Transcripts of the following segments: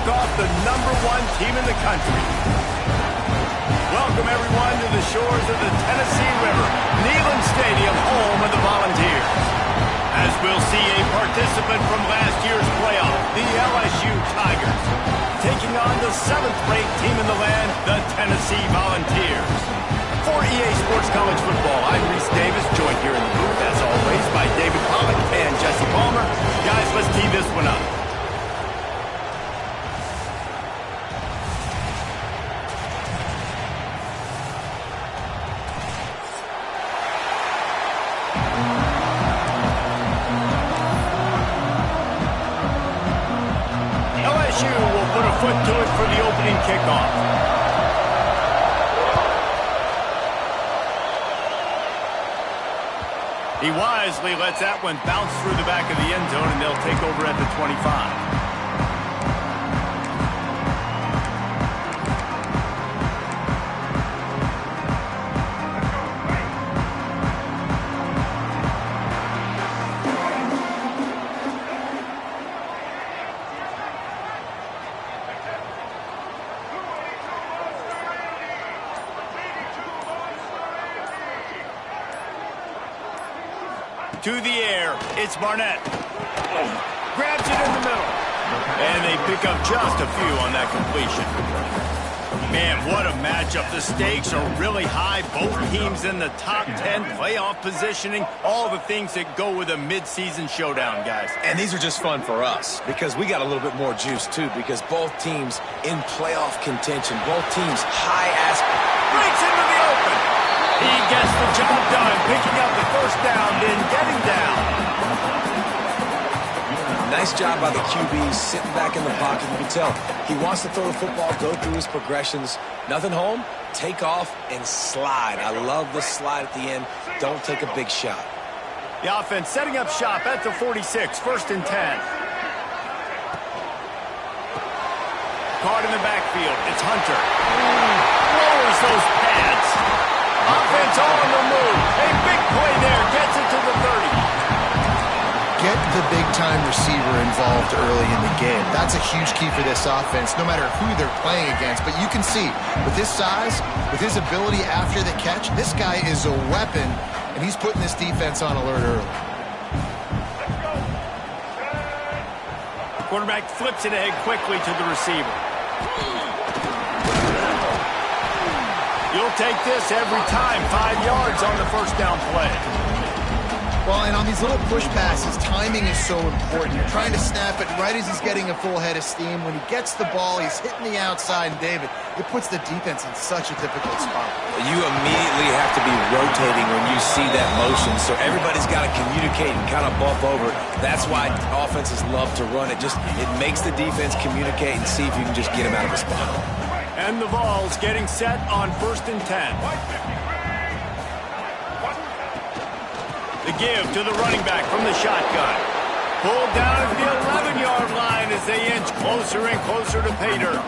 knock off the #1 team in the country. Welcome, everyone, to the shores of the Tennessee River, Neyland Stadium, home of the Volunteers. As we'll see a participant from last year's playoff, the LSU Tigers, taking on the 7th-ranked team in the land, the Tennessee Volunteers. For EA Sports College Football, I'm Reese Davis, joined here in the booth, as always, by David Pollack and Jesse Palmer. Guys, let's tee this one up. LSU will put a foot to it for the opening kickoff. He wisely lets that one bounce through the back of the end zone, and they'll take over at the 25. To the air, it's Barnett. Grabs it in the middle. And they pick up just a few on that completion. Man, what a matchup. The stakes are really high. Both teams in the top 10, playoff positioning, all the things that go with a midseason showdown, guys. And these are just fun for us because we got a little bit more juice, too, because both teams in playoff contention, both teams high aspect. Breaks into the open. He gets the job done, picking up the first down, then getting down. Nice job by the QB, sitting back in the pocket. You can tell he wants to throw the football, go through his progressions. Nothing home, take off, and slide. I love the slide at the end. Don't take a big shot. The offense setting up shop at the 46, 1st and 10. Caught in the backfield, it's Hunter. Lowers those pads. Offense on the move. A big play there. Gets it to the 30. Get the big-time receiver involved early in the game. That's a huge key for this offense, no matter who they're playing against. But you can see, with his size, with his ability after the catch, this guy is a weapon, and he's putting this defense on alert early. Quarterback flips it ahead quickly to the receiver. You'll take this every time. 5 yards on the first down play. Well, and on these little push passes, timing is so important. You're trying to snap it right as he's getting a full head of steam. When he gets the ball, he's hitting the outside, and David, it puts the defense in such a difficult spot. You immediately have to be rotating when you see that motion, so everybody's got to communicate and kind of bump over. That's why offenses love to run it. It makes the defense communicate and see if you can just get him out of the spot. And the Vols getting set on 1st and 10. The give to the running back from the shotgun. Pulled down at the 11-yard line as they inch closer and closer to pay dirt.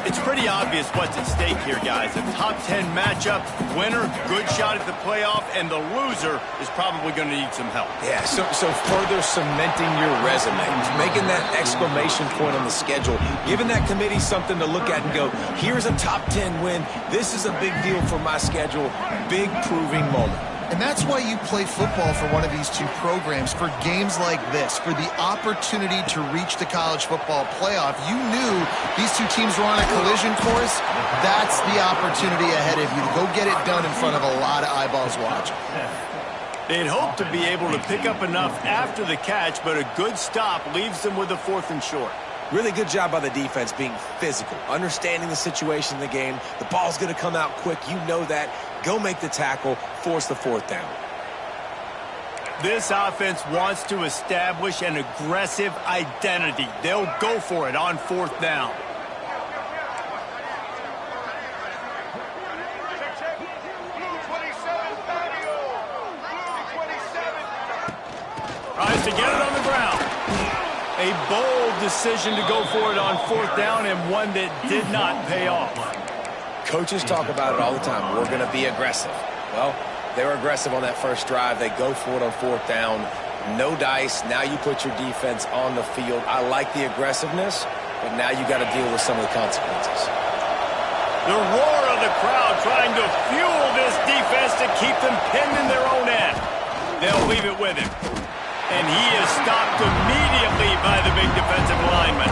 It's pretty obvious what's at stake here, guys. A top 10 matchup, winner, good shot at the playoff, and the loser is probably going to need some help. Yeah, so further cementing your resume, making that exclamation point on the schedule, giving that committee something to look at and go, here's a top 10 win. This is a big deal for my schedule. Big proving moment. And that's why you play football for one of these two programs, for games like this, for the opportunity to reach the college football playoff. You knew these two teams were on a collision course. That's the opportunity ahead of you to go get it done in front of a lot of eyeballs watching. They'd hoped to be able to pick up enough after the catch, but a good stop leaves them with a 4th and short. Really good job by the defense being physical, understanding the situation in the game. The ball's going to come out quick. You know that. Go make the tackle, force the 4th down. This offense wants to establish an aggressive identity. They'll go for it on 4th down. Tries to get it on the ground. A bold decision to go for it on 4th down, and one that did not pay off. Coaches talk about it all the time. We're going to be aggressive. Well, they were aggressive on that first drive. They go for it on 4th down. No dice. Now you put your defense on the field. I like the aggressiveness, but now you got to deal with some of the consequences. The roar of the crowd trying to fuel this defense to keep them pinned in their own end. They'll leave it with him. And he is stopped immediately by the big defensive lineman.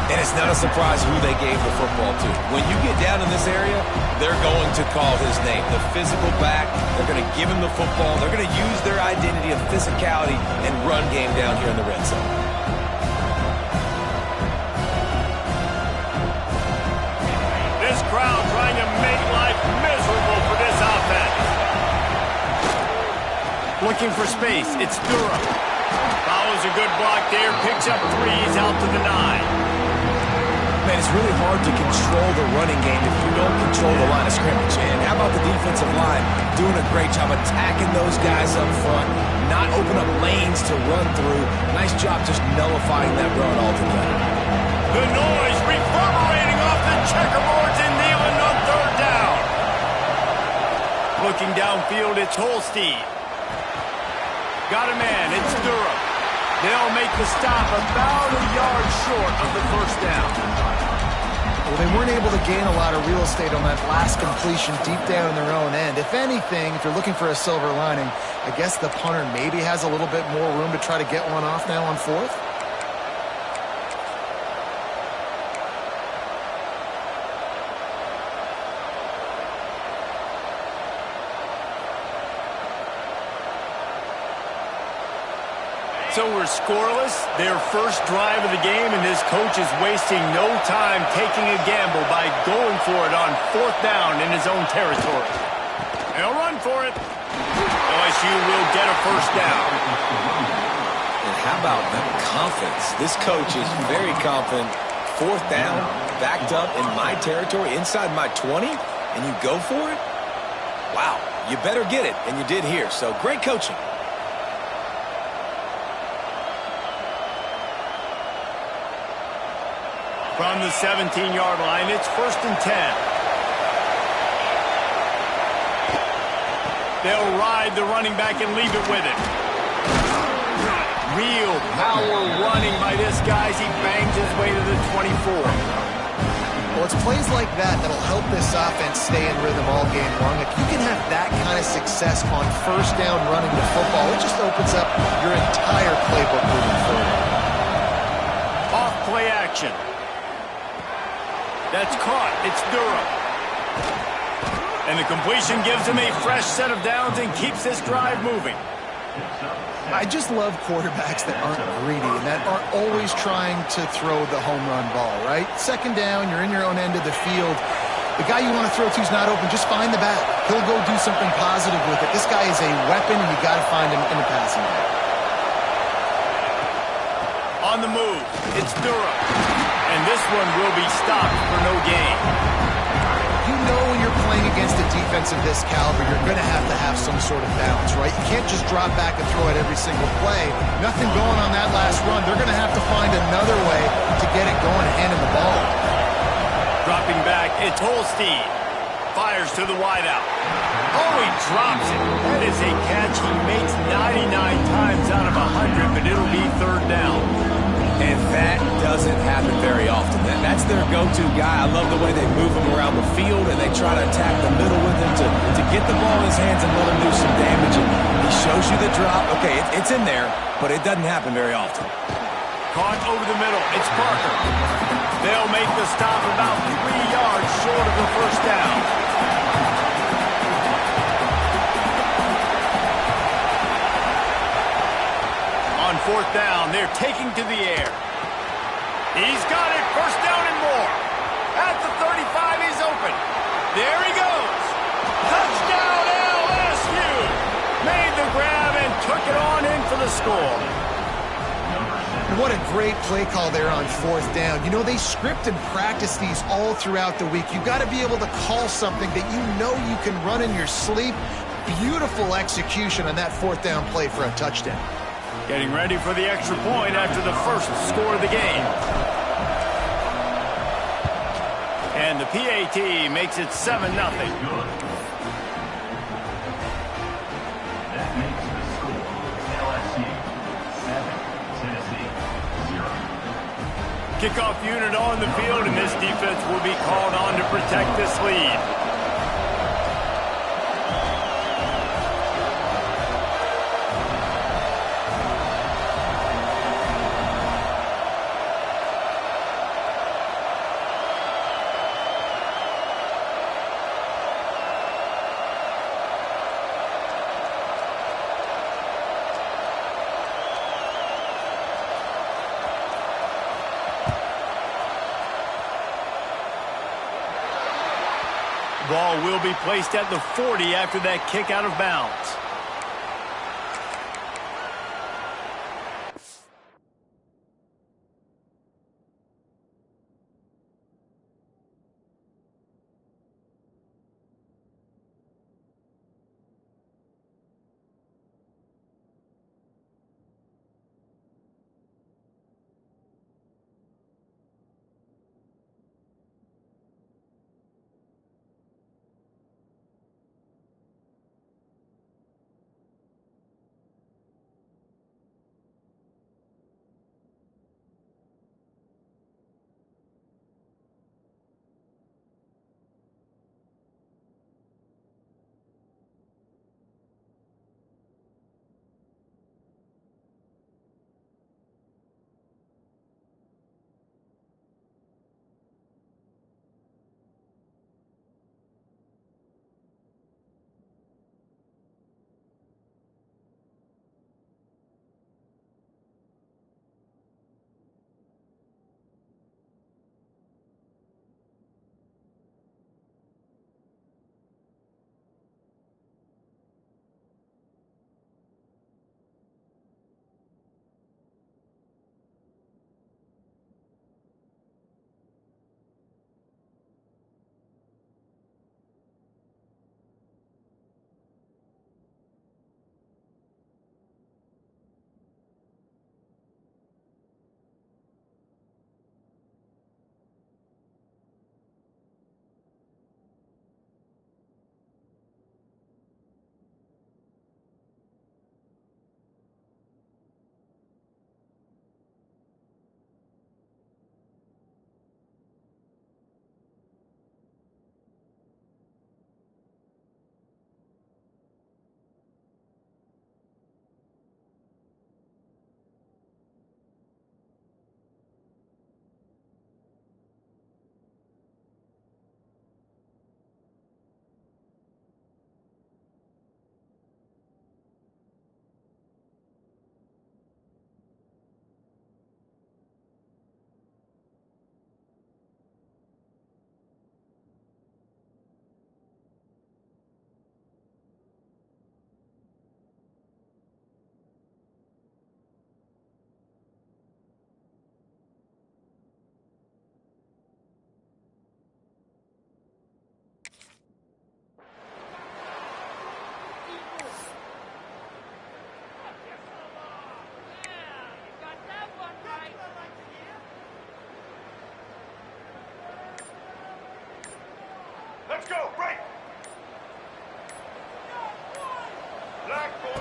And it's not a surprise who they gave the football to. When you get down in this area, they're going to call his name. The physical back, they're going to give him the football. They're going to use their identity of physicality and run game down here in the red zone. This crowd trying to make life miserable for this offense. Looking for space. It's Durham. Follows a good block there. Picks up 3. He's out to the 9. Man, it's really hard to control the running game if you don't control the line of scrimmage. And how about the defensive line doing a great job attacking those guys up front, not open up lanes to run through. Nice job just nullifying that run altogether. The noise reverberating off the checkerboards in Neyland on 3rd down. Looking downfield, it's Holstein. Got a man, it's Durham. They'll make the stop about a yard short of the 1st down. Well, they weren't able to gain a lot of real estate on that last completion deep down in their own end. If anything, if you're looking for a silver lining, I guess the punter maybe has a little bit more room to try to get one off now on 4th. So we're scoreless, their first drive of the game, and this coach is wasting no time taking a gamble by going for it on 4th down in his own territory. They'll run for it. LSU will get a 1st down. And how about the confidence? This coach is very confident. 4th down, backed up in my territory, inside my 20, and you go for it? Wow, you better get it, and you did here. So great coaching. From the 17-yard line, it's 1st and 10. They'll ride the running back and leave it with him. Real power running by this guy as he bangs his way to the 24. Well, it's plays like that that'll help this offense stay in rhythm all game long. If you can have that kind of success on 1st down running the football, it just opens up your entire playbook moving forward. Off play action. That's caught. It's Durham. And the completion gives him a fresh set of downs and keeps this drive moving. I just love quarterbacks that aren't greedy and that aren't always trying to throw the home run ball, right? 2nd down, you're in your own end of the field. The guy you want to throw to is not open. Just find the back. He'll go do something positive with it. This guy is a weapon, and you got to find him in the passing game. On the move, it's Durham. And this one will be stopped for no gain. You know when you're playing against a defense of this caliber, you're going to have some sort of balance, right? You can't just drop back and throw it every single play. Nothing going on that last run. They're going to have to find another way to get it going and handing the ball. Dropping back, it's Holstein. Fires to the wideout. Oh, he drops it. That is a catch he makes 99 times out of 100, but it'll be 3rd down. And that doesn't happen very often. That's their go-to guy. I love the way they move him around the field, and they try to attack the middle with him to get the ball in his hands and let him do some damage. And he shows you the drop. Okay, it's in there, but it doesn't happen very often. Caught over the middle. It's Parker. They'll make the stop about 3 yards short of the 1st down. On 4th down, they're taking to the air. He's got it. 1st down and more. At the 35, he's open. There he goes. Touchdown, LSU. Made the grab and took it on in for the score. And what a great play call there on 4th down. You know, they script and practice these all throughout the week. You've got to be able to call something that you know you can run in your sleep. Beautiful execution on that 4th down play for a touchdown. Getting ready for the extra point after the first score of the game. And the PAT makes it 7-0. Kickoff unit on the field, and this defense will be called on to protect this lead. Ball will be placed at the 40 after that kick out of bounds.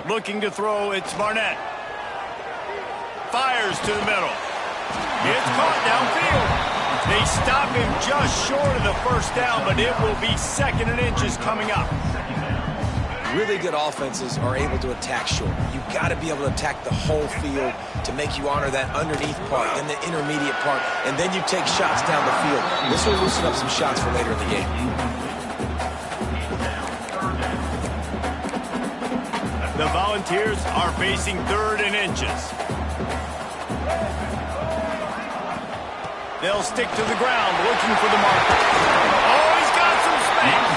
Looking to throw, it's Barnett. Fires to the middle. It's caught downfield. They stop him just short of the first down, but it will be 2nd and inches coming up. Really good offenses are able to attack short. You've got to be able to attack the whole field to make you honor that underneath part, then the intermediate part, and then you take shots down the field. This will loosen up some shots for later in the game. The Volunteers are facing 3rd and inches. They'll stick to the ground, looking for the marker. Oh, he's got some space.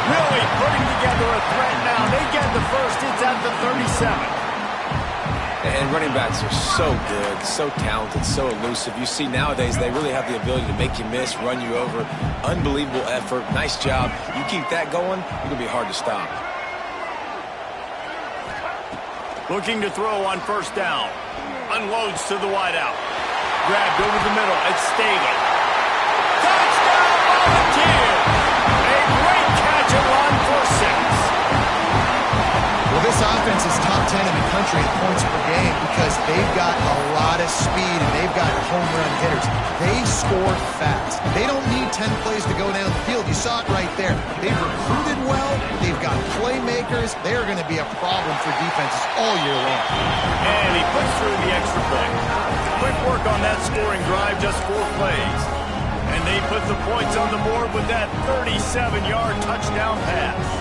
Really putting together a threat now. They get the first. It's at the 37. And running backs are so good, so talented, so elusive. You see nowadays they really have the ability to make you miss, run you over. Unbelievable effort. Nice job. You keep that going, you're going to be hard to stop. Looking to throw on 1st down. Unloads to the wideout. Grabbed over the middle. It's Staley. Touchdown, Volunteers! A great catch and run for 6. Well, this offense is top 10 in the country in points per game because they've got a lot of speed and they've got home run hitters. They score fast. They don't need 10 plays to go down the field. You saw it right there. They've recruited well. They've got playmakers. They're going to be a problem for defenses all year long. And he puts through the extra point. Quick work on that scoring drive, just 4 plays. And they put the points on the board with that 37-yard touchdown pass.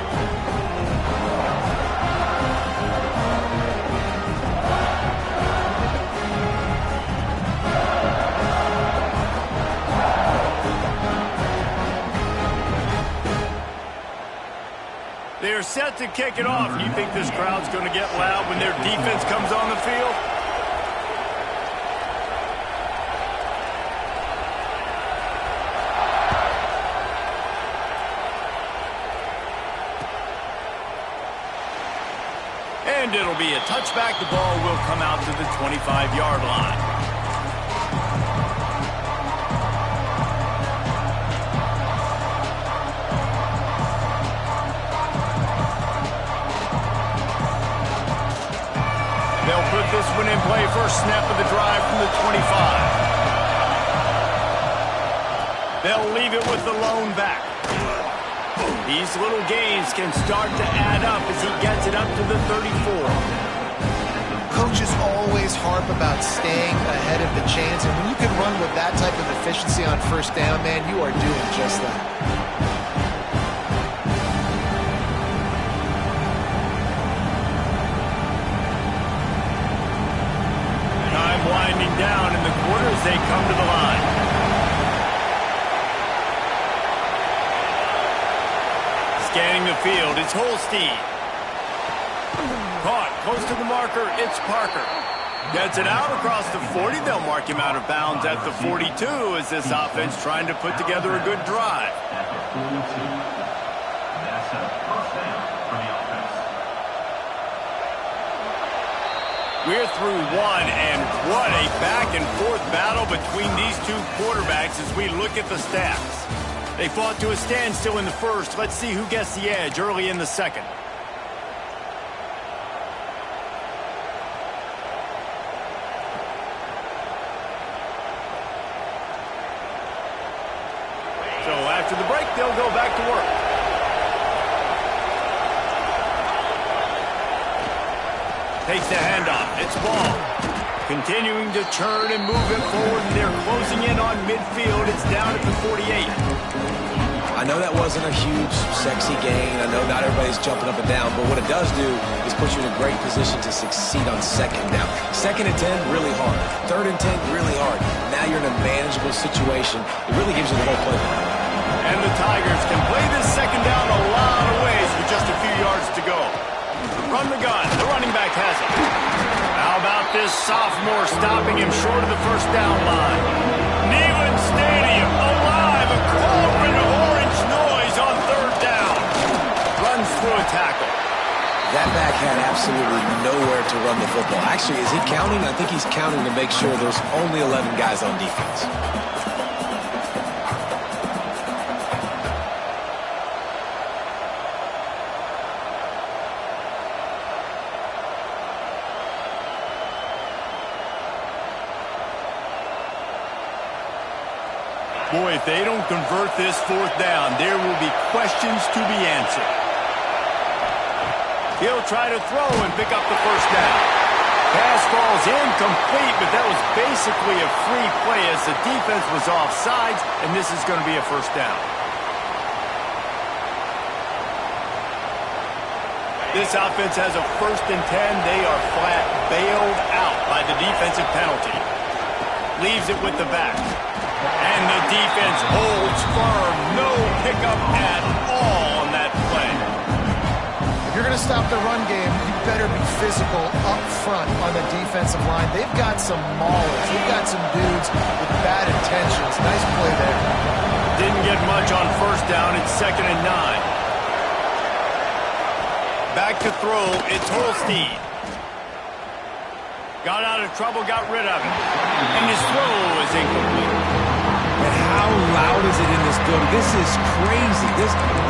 They're set to kick it off. You think this crowd's going to get loud when their defense comes on the field? And it'll be a touchback. The ball will come out to the 25-yard line. They'll put this one in play. First snap of the drive from the 25. They'll leave it with the lone back. These little gains can start to add up as he gets it up to the 34. Coaches always harp about staying ahead of the chains, and when you can run with that type of efficiency on first down, man, you are doing just that. Time winding down in the quarter as they come to the line. Scanning the field, it's Holstein. Caught, close to the marker, it's Parker. Gets it out across the 40. They'll mark him out of bounds at the 42 as this offense trying to put together a good drive. We're through one, and what a back-and-forth battle between these two quarterbacks as we look at the stats. They fought to a standstill in the first. Let's see who gets the edge early in the second. So after the break, they'll go back to work. Takes the handoff. It's Ball. Continuing to turn and move it forward, and they're closing in on midfield. It's down at the 48. I know that wasn't a huge, sexy gain. I know not everybody's jumping up and down, but what it does do is put you in a great position to succeed on second down. Second and 10, really hard. Third and 10, really hard. Now you're in a manageable situation. It really gives you the whole playbook. And the Tigers can play this second down a lot of ways with just a few yards to go. Run the gun. The running back has it. How about this sophomore stopping him short of the first down line? Neyland Stadium alive. A cauldron of orange noise on third down. Runs through a tackle. That back had absolutely nowhere to run the football. Actually, is he counting? I think he's counting to make sure there's only 11 guys on defense. Boy, if they don't convert this fourth down, there will be questions to be answered. He'll try to throw and pick up the first down. Pass falls incomplete, but that was basically a free play as the defense was offsides, and this is going to be a first down. This offense has a first and 10. They are flat bailed out by the defensive penalty. Leaves it with the back. And the defense holds firm. No pickup at all on that play. If you're going to stop the run game, you better be physical up front on the defensive line. They've got some maulers. They've got some dudes with bad intentions. Nice play there. Didn't get much on first down. It's second and 9. Back to throw. It's Holstein. Got out of trouble, got rid of it. And his throw is incomplete. And how loud is it in the this building. This is crazy.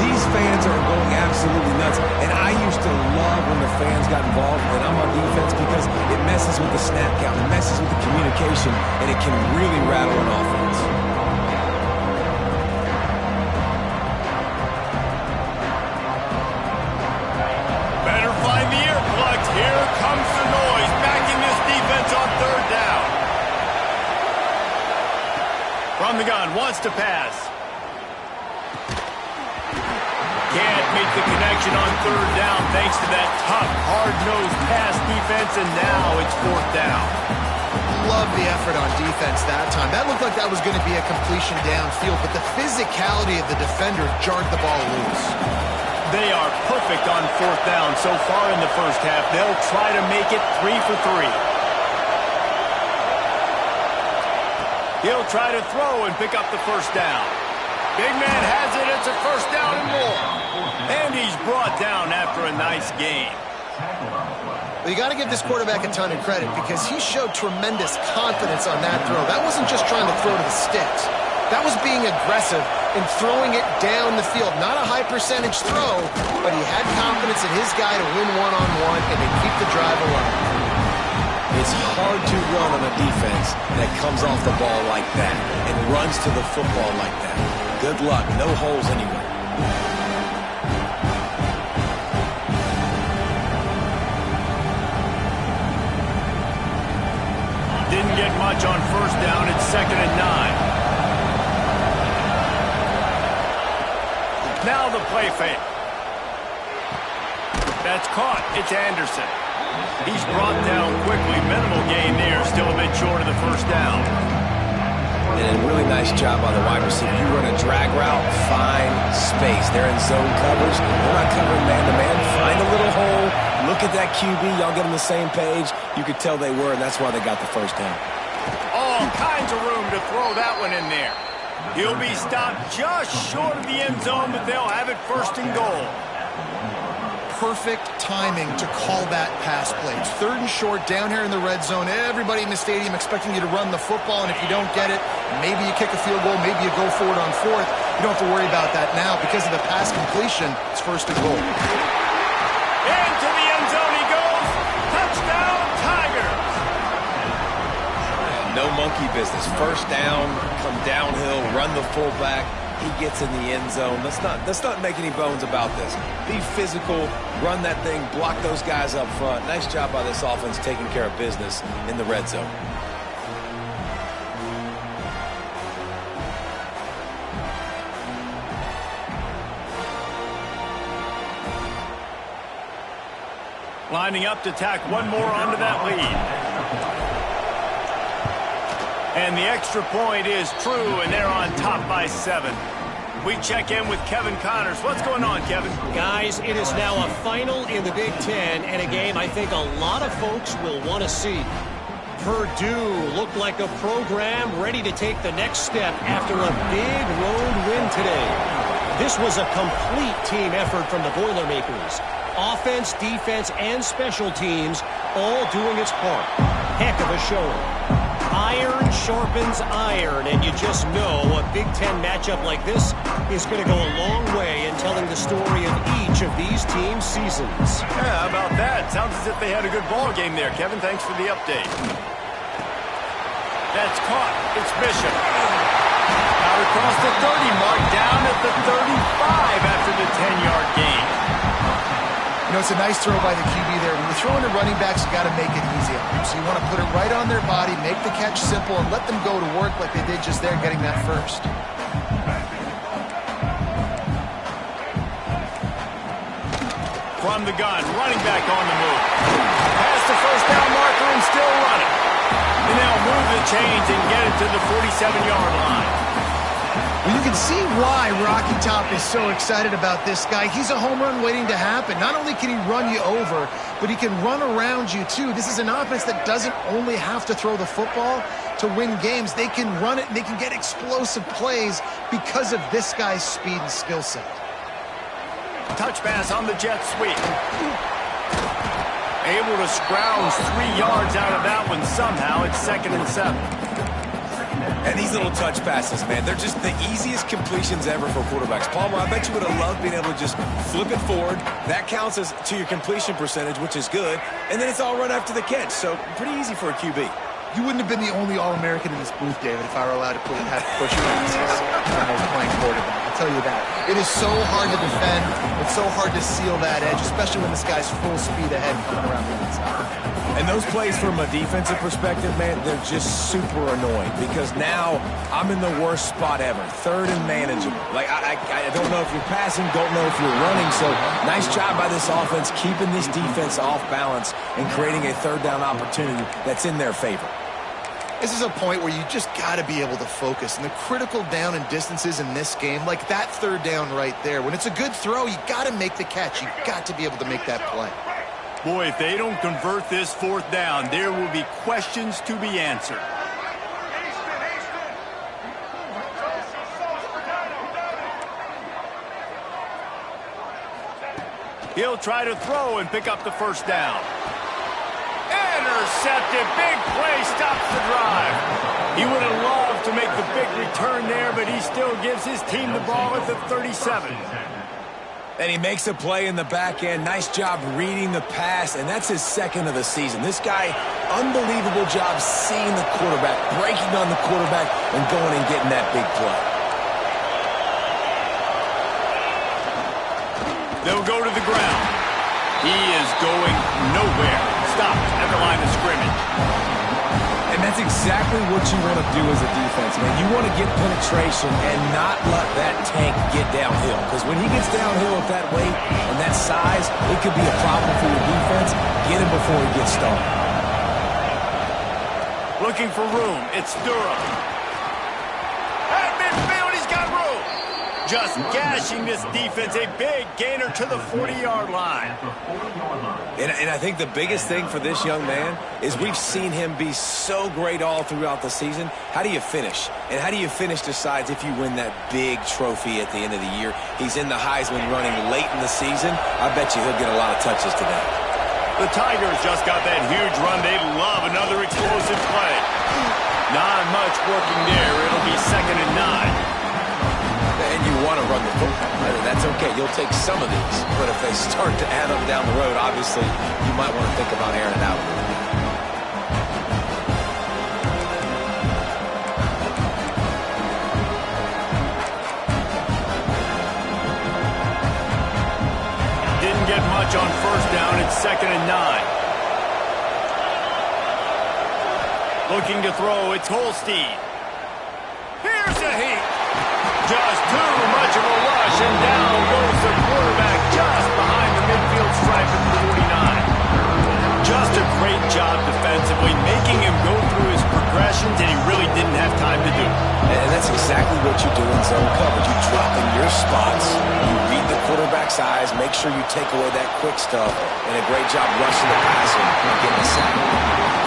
These fans are going absolutely nuts. And I used to love when the fans got involved when I'm on defense because it messes with the snap count, it messes with the communication, and it can really rattle an offense. Better find the earplugs. Here comes the noise. Backing this defense on third down. From the gun, wants to pass. Can't make the connection on third down thanks to that tough, hard-nosed pass defense, and now it's fourth down. Love the effort on defense that time. That looked like that was going to be a completion downfield, but the physicality of the defender jarred the ball loose. They are perfect on fourth down so far in the first half. They'll try to make it 3 for 3. He'll try to throw and pick up the first down. Big man has it. It's a first down and more. And he's brought down after a nice gain. Well, you got to give this quarterback a ton of credit because he showed tremendous confidence on that throw. That wasn't just trying to throw to the sticks. That was being aggressive and throwing it down the field. Not a high percentage throw, but he had confidence in his guy to win one-on-one and to keep the drive alive. It's hard to run on a defense that comes off the ball like that and runs to the football like that. Good luck. No holes anyway. Didn't get much on first down. It's 2nd and 9. Now the play fake. That's caught. It's Anderson. He's brought down quickly. Minimal gain there. Still a bit short of the first down. And a really nice job by the wide receiver. You run a drag route, find space. They're in zone coverage. They're not covering man-to-man. Find a little hole. Look at that QB. Y'all get on the same page. You could tell they were, and that's why they got the first down. All kinds of room to throw that one in there. He'll be stopped just short of the end zone, but they'll have it first and goal. Perfect timing to call that pass play. It's 3rd and short down here in the red zone. Everybody in the stadium expecting you to run the football, and if you don't get it, maybe you kick a field goal, maybe you go for it on 4th. You don't have to worry about that now. Because of the pass completion, it's 1st and goal. Into the end zone he goes. Touchdown, Tigers. No monkey business. First down, come downhill, run the fullback. He gets in the end zone. Let's not make any bones about this. Be physical, run that thing, block those guys up front. Nice job by this offense taking care of business in the red zone. Lining up to tack one more onto that lead. And the extra point is true, and they're on top by 7. We check in with Kevin Connors. What's going on, Kevin? Guys, it is now a final in the Big Ten, and a game I think a lot of folks will want to see. Purdue looked like a program ready to take the next step after a big road win today. This was a complete team effort from the Boilermakers. Offense, defense, and special teams all doing its part. Heck of a showing. Iron sharpens iron, and you just know a Big Ten matchup like this is going to go a long way in telling the story of each of these teams' seasons. Yeah, how about that? Sounds as if they had a good ball game there. Kevin, thanks for the update. That's caught. It's Bishop. Out across the 30 mark, down at the 35 after the 10-yard gain. You know, it's a nice throw by the QB there. When you're throwing to running backs, you got to make it easy on them. So you want to put it right on their body, make the catch simple, and let them go to work like they did just there, getting that first. From the gun, running back on the move. Past the first down marker and still running. And they'll move the chains and get it to the 47-yard line. Well, you can see why Rocky Top is so excited about this guy. He's a home run waiting to happen. Not only can he run you over, but he can run around you, too. This is an offense that doesn't only have to throw the football to win games. They can run it, and they can get explosive plays because of this guy's speed and skill set. Touch pass on the jet sweep. Able to scrounge 3 yards out of that one somehow. It's 2nd and 7. And these little touch passes, man, they're just the easiest completions ever for quarterbacks. Palmer, I bet you would have loved being able to just flip it forward. That counts as to your completion percentage, which is good. And then it's all run after the catch, so pretty easy for a QB. You wouldn't have been the only All-American in this booth, David, if I were allowed to have to push your passes when I was playing quarterback. I'll tell you that. It is so hard to defend. It's so hard to seal that edge, especially when this guy's full speed ahead coming around the inside. And those plays from a defensive perspective, man, they're just super annoying because now I'm in the worst spot ever. Third and manageable. Like, I don't know if you're passing, don't know if you're running. So nice job by this offense keeping this defense off balance and creating a third down opportunity that's in their favor. This is a point where you just got to be able to focus. And the critical down and distances in this game, like that third down right there, when it's a good throw, you got to make the catch. You got to be able to make that play. Boy, if they don't convert this fourth down, there will be questions to be answered. He'll try to throw and pick up the first down. Intercepted. Big play stops the drive. He would have loved to make the big return there, but he still gives his team the ball at the 37. And he makes a play in the back end. Nice job reading the pass, and that's his second of the season. This guy, unbelievable job seeing the quarterback, breaking on the quarterback, and going and getting that big play. They'll go to the ground. He is going nowhere. Stopped at the line of scrimmage. And that's exactly what you want to do as a defense, man. You want to get penetration and not let that tank get downhill. Because when he gets downhill at that weight and that size, it could be a problem for your defense. Get him before he gets started. Looking for room. It's Durham. At midfield, he's got room. Just gashing this defense. A big gainer to the 40-yard line. And I think the biggest thing for this young man is we've seen him be so great all throughout the season. How do you finish? And how do you finish decides if you win that big trophy at the end of the year. He's in the Heisman running late in the season. I bet you he'll get a lot of touches today. The Tigers just got that huge run. They love another explosive play. Not much working there. It'll be 2nd and 9. And you want to run the football. That's okay. You'll take some of these. But if they start to add up down the road, obviously, you might want to think about airing it out a little bit. Didn't get much on first down. It's 2nd and 9. Looking to throw. It's Holstein. Here's a heat. Just too much of a rush, and down goes the quarterback just behind the midfield stripe at the 49. Just a great job defensively, making him go through his progressions, and he really didn't have time to do it. And that's exactly what you do in zone coverage. You drop in your spots, you read the quarterback's eyes, make sure you take away that quick stuff, and a great job rushing the passer and getting a sack.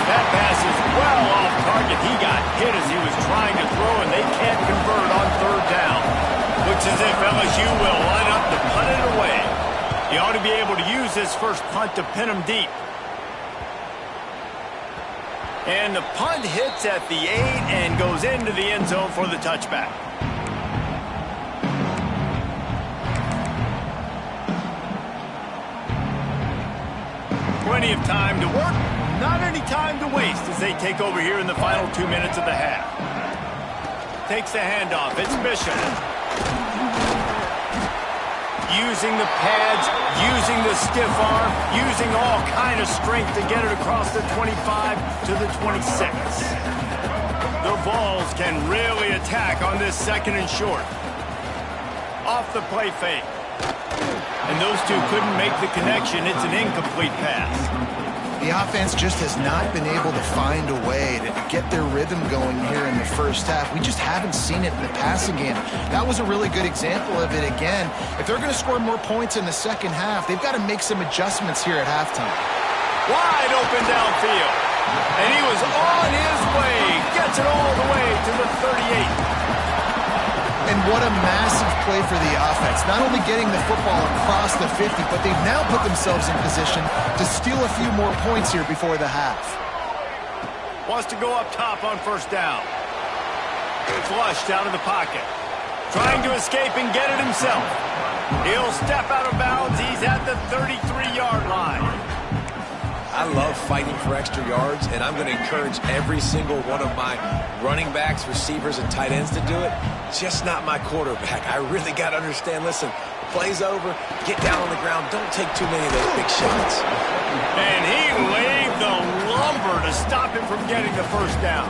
That pass is well off target. He got hit as he was trying to throw, and they can't convert on third down. Looks as if LSU will line up to punt it away. He ought to be able to use this first punt to pin him deep. And the punt hits at the 8 and goes into the end zone for the touchback. Plenty of time to work. Not any time to waste as they take over here in the final 2 minutes of the half. Takes the handoff. It's Bishop. Using the pads, using the stiff arm, using all kind of strength to get it across the 25 to the 26. The Vols can really attack on this 2nd and short. Off the play fake. And those two couldn't make the connection. It's an incomplete pass. The offense just has not been able to find a way to get their rhythm going here in the first half. We just haven't seen it in the passing game. That was a really good example of it again. If they're going to score more points in the second half, they've got to make some adjustments here at halftime. Wide open downfield. And he was on his way. Gets it all the way to the 38. And what a massive play for the offense. Not only getting the football across the 50, but they've now put themselves in position to steal a few more points here before the half. Wants to go up top on first down. Flushed out of the pocket. Trying to escape and get it himself. He'll step out of bounds. He's at the 33-yard line. I love fighting for extra yards, and I'm going to encourage every single one of my running backs, receivers, and tight ends to do it. Just not my quarterback. I really got to understand, listen, the play's over, get down on the ground, don't take too many of those big shots. And he laid the lumber to stop him from getting the first down.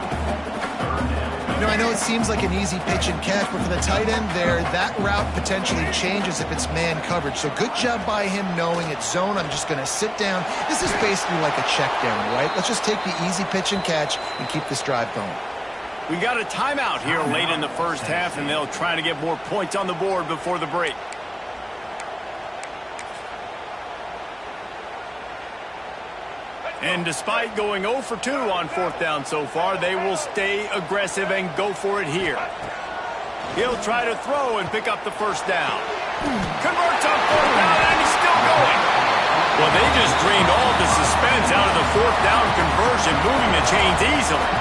You know, I know it seems like an easy pitch and catch, but for the tight end there, that route potentially changes if it's man coverage. So good job by him knowing it's zone. I'm just going to sit down. This is basically like a check down, right? Let's just take the easy pitch and catch and keep this drive going. We got a timeout here late in the first half, and they'll try to get more points on the board before the break. And despite going 0 for 2 on fourth down so far, they will stay aggressive and go for it here. He'll try to throw and pick up the first down. Converts on fourth down, and he's still going. Well, they just drained all the suspense out of the fourth down conversion, moving the chains easily.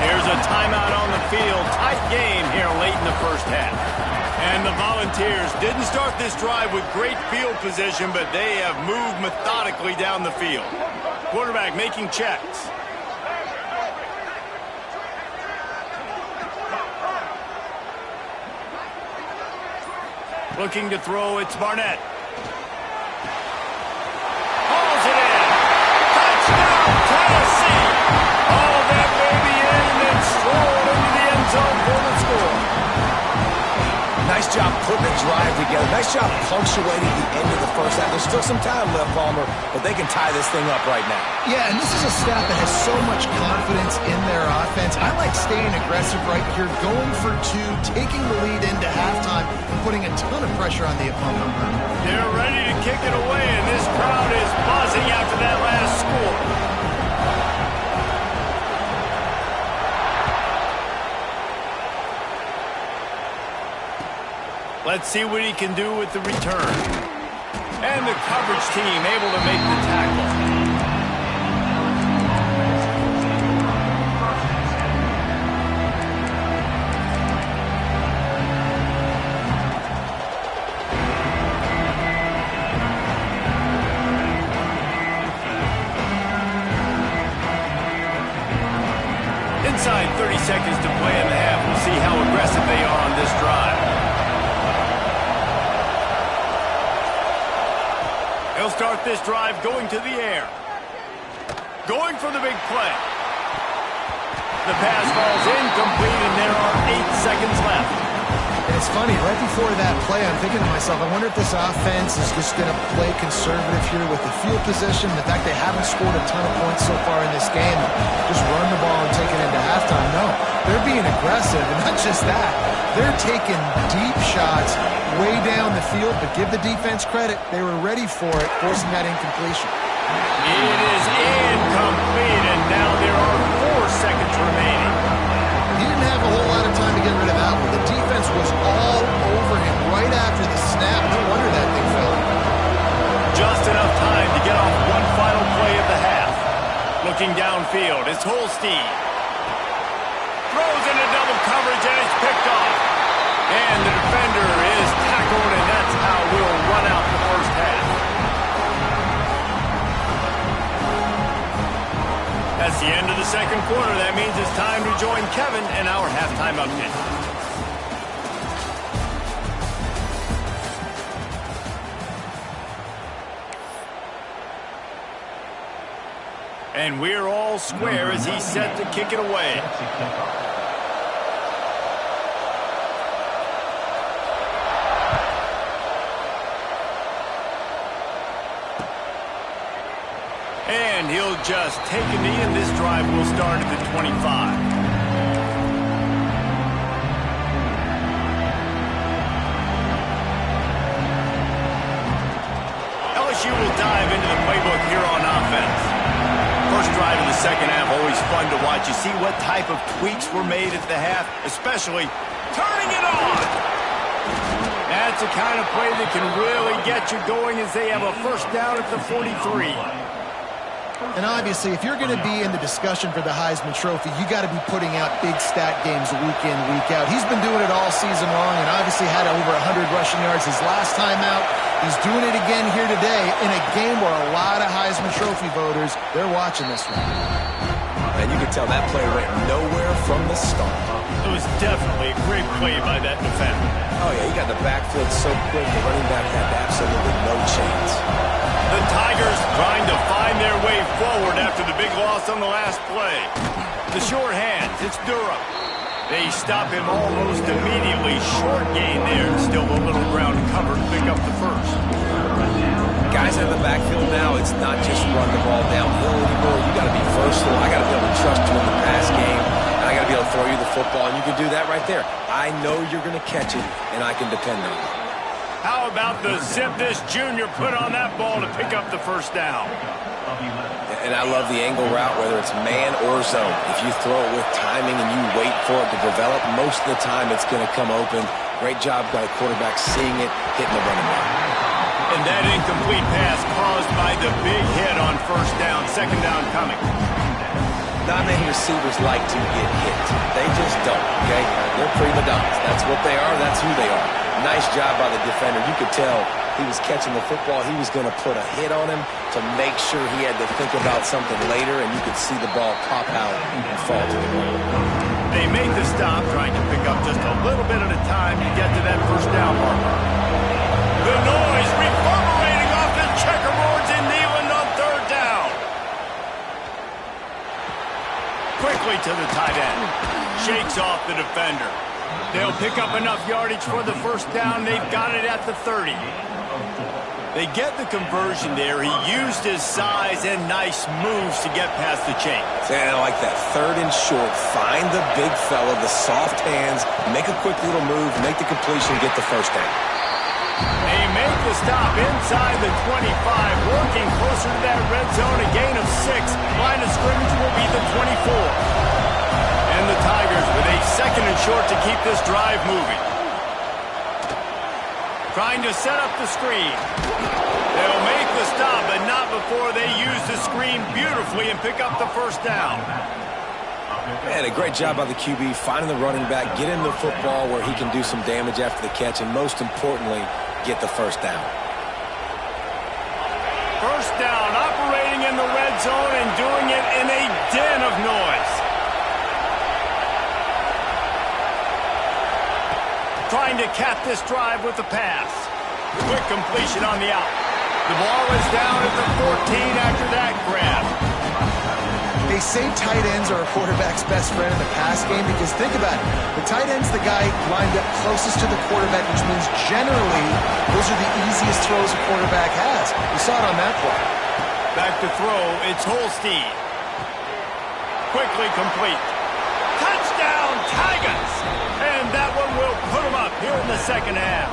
There's a timeout on the field. Tight game here late in the first half. And the Volunteers didn't start this drive with great field position, but they have moved methodically down the field. Quarterback making checks. Looking to throw, it's Barnett. Hauls it in. Touchdown, Tennessee. All that baby in and then strolled into the end zone for the score. Nice job putting the drive together. Nice job punctuating the end of the first half. There's still some time left, Palmer, but they can tie this thing up right now. Yeah, and this is a staff that has so much confidence in their offense. I like staying aggressive right here, going for 2, taking the lead into halftime, and putting a ton of pressure on the opponent. They're ready to kick it away, and this crowd is buzzing after that last score. Let's see what he can do with the return. And the coverage team able to make the tackle. Inside 30 seconds to play in the half. We'll see how aggressive they are on this drive. He'll start this drive going to the air. Going for the big play. The pass falls incomplete, and there are 8 seconds left. And it's funny, right before that play, I'm thinking to myself, I wonder if this offense is just going to play conservative here with the field position, the fact they haven't scored a ton of points so far in this game, just run the ball and take it into halftime. No, they're being aggressive, and not just that. They're taking deep shots way down the field, but give the defense credit. They were ready for it, forcing that incompletion. It is incomplete, and now there are 4 seconds remaining. He didn't have a whole lot of time to get rid of that one. The defense was all over him right after the snap. No wonder that thing fell. Just enough time to get off one final play of the half. Looking downfield, it's Holstein. Throws into double coverage, and it's picked off. And the defender is tackled, and that's how we'll run out the first half. That's the end of the second quarter. That means it's time to join Kevin in our halftime update. And we're all square as he's set to kick it away. And he'll just take a knee, and this drive will start at the 25. LSU will dive into the playbook here on offense. First drive of the second half, always fun to watch. You see what type of tweaks were made at the half, especially turning it on. That's the kind of play that can really get you going as they have a first down at the 43. And obviously, if you're going to be in the discussion for the Heisman Trophy, you got to be putting out big stat games week in, week out. He's been doing it all season long and obviously had over 100 rushing yards his last time out. He's doing it again here today in a game where a lot of Heisman Trophy voters, they're watching this one. And you can tell that play went nowhere from the start. It was definitely a great play by that defender. Oh, yeah, he got the backfield so quick, the running back had absolutely no chance. The Tigers trying to find their way forward after the big loss on the last play. The short hands, it's Durham. They stop him almost immediately. Short gain there. Still a little ground cover to pick up the first. Guys in the backfield now, it's not just run the ball downhill anymore. You got to be versatile. I got to be able to trust you in the pass game. And I got to be able to throw you the football. And you can do that right there. I know you're going to catch it, and I can depend on it. How about the zip this junior put on that ball to pick up the first down? And I love the angle route, whether it's man or zone. If you throw it with timing and you wait for it to develop, most of the time it's going to come open. Great job by the quarterback seeing it, hitting the running back. And that incomplete pass caused by the big hit on first down, second down coming. Not many receivers like to get hit. They just don't, okay? They're prima donnas. That's what they are. That's who they are. Nice job by the defender. You could tell he was catching the football. He was going to put a hit on him to make sure he had to think about something later, and you could see the ball pop out and fall to the ground. They made the stop, trying to pick up just a little bit at a time to get to that first down marker. The noise reverberating off the checkerboards in Neyland on third down. Quickly to the tight end. Shakes off the defender. They'll pick up enough yardage for the first down. They've got it at the 30. They get the conversion there. He used his size and nice moves to get past the chain. And I like that. Third and short. Find the big fella, the soft hands, make a quick little move, make the completion, get the first down. They make the stop inside the 25, working closer to that red zone, a gain of 6. Line of scrimmage will be the 24. And the Tigers with a second and short to keep this drive moving. Trying to set up the screen. They'll make the stop, but not before they use the screen beautifully and pick up the first down. Man, a great job by the QB, finding the running back, get him the football where he can do some damage after the catch, and most importantly, get the first down. First down, operating in the red zone and doing it in a den of noise. Trying to cap this drive with the pass. Quick completion on the out. The ball is down at the 14 after that grab. They say tight ends are a quarterback's best friend in the pass game because think about it. The tight end's the guy lined up closest to the quarterback, which means generally those are the easiest throws a quarterback has. We saw it on that play. Back to throw, it's Holstein. Quickly complete. Touchdown, Tigers! And that one will put them up here in the second half.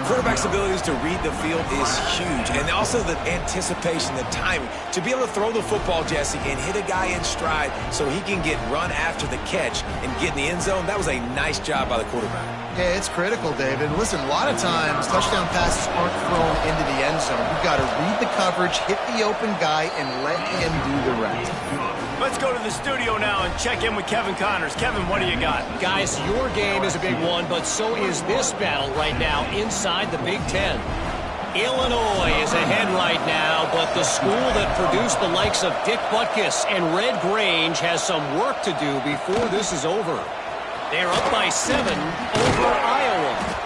Quarterback's abilities to read the field is huge, and also the anticipation, the timing. To be able to throw the football, Jesse, and hit a guy in stride so he can get run after the catch and get in the end zone, that was a nice job by the quarterback. Yeah, it's critical, David. Listen, a lot of times touchdown passes aren't thrown into the end zone. You've got to read the coverage, hit the open guy, and let him do the rest. Let's go to the studio now and check in with Kevin Connors. Kevin, what do you got? Guys, your game is a big one, but so is this battle right now inside the Big Ten. Illinois is ahead right now, but the school that produced the likes of Dick Butkus and Red Grange has some work to do before this is over. They're up by 7 over Iowa.